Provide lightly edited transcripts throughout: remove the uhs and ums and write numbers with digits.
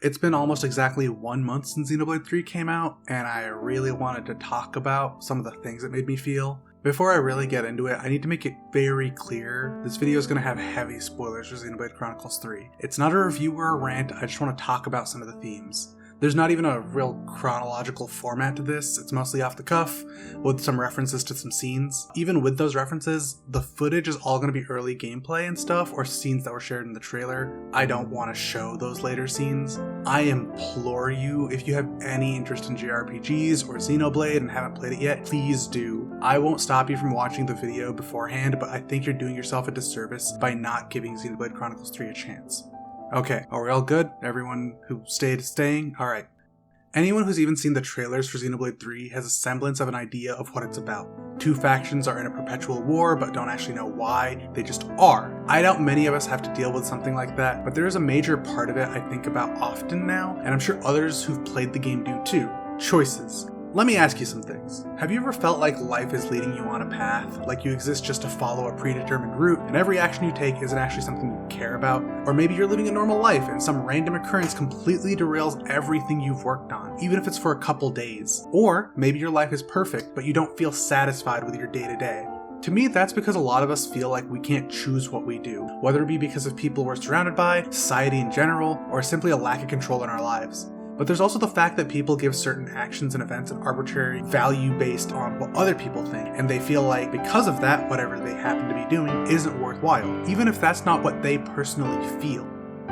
It's been almost exactly 1 month since Xenoblade 3 came out, and I really wanted to talk about some of the things that made me feel. Before I really get into it, I need to make it very clear, this video is going to have heavy spoilers for Xenoblade Chronicles 3. It's not a review or a rant, I just want to talk about some of the themes. There's not even a real chronological format to this, it's mostly off the cuff, with some references to some scenes. Even with those references, the footage is all going to be early gameplay and stuff, or scenes that were shared in the trailer. I don't want to show those later scenes. I implore you, if you have any interest in JRPGs or Xenoblade and haven't played it yet, please do. I won't stop you from watching the video beforehand, but I think you're doing yourself a disservice by not giving Xenoblade Chronicles 3 a chance. Okay, are we all good? Everyone who stayed is staying? Alright. Anyone who's even seen the trailers for Xenoblade 3 has a semblance of an idea of what it's about. Two factions are in a perpetual war but don't actually know why, they just are. I doubt many of us have to deal with something like that, but there is a major part of it I think about often now, and I'm sure others who've played the game do too. Choices. Let me ask you some things. Have you ever felt like life is leading you on a path, like you exist just to follow a predetermined route, and every action you take isn't actually something you care about? Or maybe you're living a normal life and some random occurrence completely derails everything you've worked on, even if it's for a couple days. Or maybe your life is perfect, but you don't feel satisfied with your day-to-day. To me, that's because a lot of us feel like we can't choose what we do, whether it be because of people we're surrounded by, society in general, or simply a lack of control in our lives. But there's also the fact that people give certain actions and events an arbitrary value based on what other people think, and they feel like because of that, whatever they happen to be doing isn't worthwhile, even if that's not what they personally feel.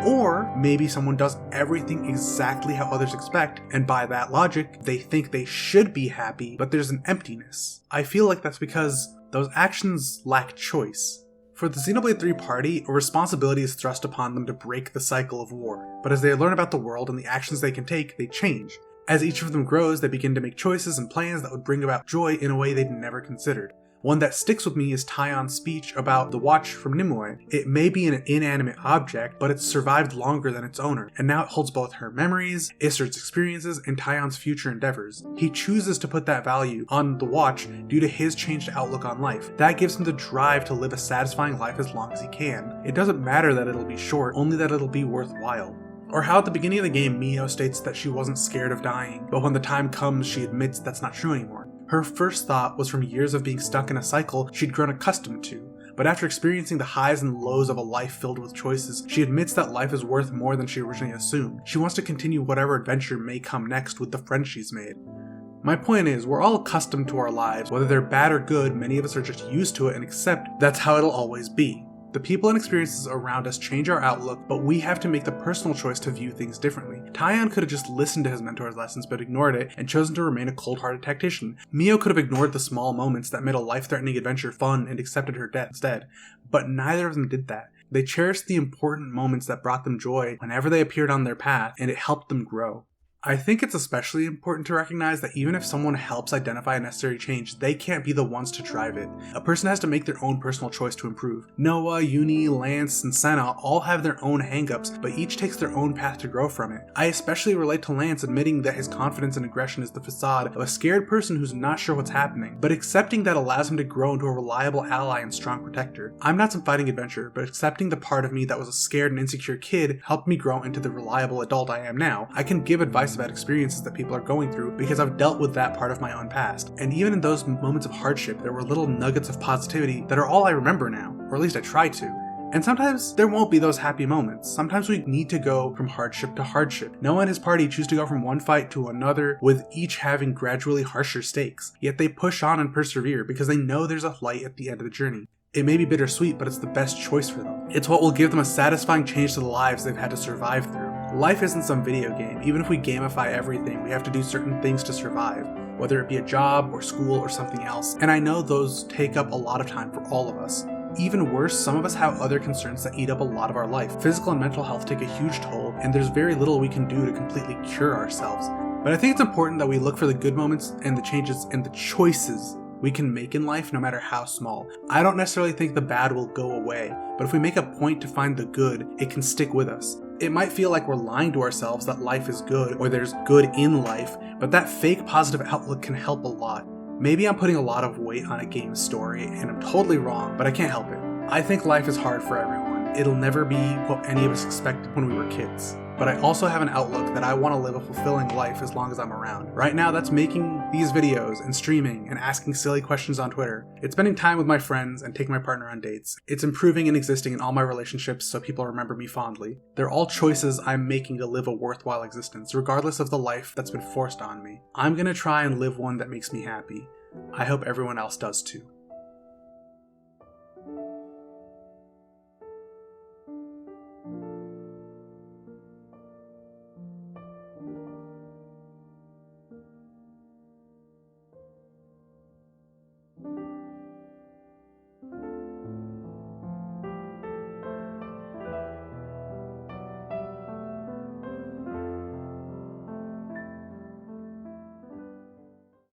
Or maybe someone does everything exactly how others expect, and by that logic, they think they should be happy, but there's an emptiness. I feel like that's because those actions lack choice. For the Xenoblade 3 party, a responsibility is thrust upon them to break the cycle of war, but as they learn about the world and the actions they can take, they change. As each of them grows, they begin to make choices and plans that would bring about joy in a way they'd never considered. One that sticks with me is Taiyan's speech about the watch from Nimue. It may be an inanimate object, but it's survived longer than its owner, and now it holds both her memories, Issert's experiences, and Taiyan's future endeavors. He chooses to put that value on the watch due to his changed outlook on life. That gives him the drive to live a satisfying life as long as he can. It doesn't matter that it'll be short, only that it'll be worthwhile. Or how at the beginning of the game, Mio states that she wasn't scared of dying, but when the time comes, she admits that's not true anymore. Her first thought was from years of being stuck in a cycle she'd grown accustomed to, but after experiencing the highs and lows of a life filled with choices, she admits that life is worth more than she originally assumed. She wants to continue whatever adventure may come next with the friends she's made. My point is, we're all accustomed to our lives, whether they're bad or good, many of us are just used to it and accept that's how it'll always be. The people and experiences around us change our outlook, but we have to make the personal choice to view things differently. Taiyan could have just listened to his mentor's lessons but ignored it and chosen to remain a cold-hearted tactician. Mio could have ignored the small moments that made a life-threatening adventure fun and accepted her death instead, but neither of them did that. They cherished the important moments that brought them joy whenever they appeared on their path, and it helped them grow. I think it's especially important to recognize that even if someone helps identify a necessary change, they can't be the ones to drive it. A person has to make their own personal choice to improve. Noah, Uni, Lance, and Senna all have their own hangups, but each takes their own path to grow from it. I especially relate to Lance admitting that his confidence and aggression is the facade of a scared person who's not sure what's happening, but accepting that allows him to grow into a reliable ally and strong protector. I'm not some fighting adventure, but accepting the part of me that was a scared and insecure kid helped me grow into the reliable adult I am now. I can give advice about experiences that people are going through because I've dealt with that part of my own past. And even in those moments of hardship, there were little nuggets of positivity that are all I remember now, or at least I try to. And sometimes there won't be those happy moments. Sometimes we need to go from hardship to hardship. Noah and his party choose to go from one fight to another, with each having gradually harsher stakes. Yet they push on and persevere because they know there's a light at the end of the journey. It may be bittersweet, but it's the best choice for them. It's what will give them a satisfying change to the lives they've had to survive through. Life isn't some video game. Even if we gamify everything, we have to do certain things to survive, whether it be a job or school or something else. And I know those take up a lot of time for all of us. Even worse, some of us have other concerns that eat up a lot of our life. Physical and mental health take a huge toll, and there's very little we can do to completely cure ourselves. But I think it's important that we look for the good moments and the changes and the choices we can make in life, no matter how small. I don't necessarily think the bad will go away, but if we make a point to find the good, it can stick with us. It might feel like we're lying to ourselves that life is good or there's good in life, but that fake positive outlook can help a lot. Maybe I'm putting a lot of weight on a game's story and I'm totally wrong, but I can't help it. I think life is hard for everyone. It'll never be what any of us expected when we were kids. but I also have an outlook that I want to live a fulfilling life as long as I'm around. Right now, that's making these videos and streaming and asking silly questions on Twitter. It's spending time with my friends and taking my partner on dates. It's improving and existing in all my relationships so people remember me fondly. They're all choices I'm making to live a worthwhile existence, regardless of the life that's been forced on me. I'm gonna try and live one that makes me happy. I hope everyone else does too.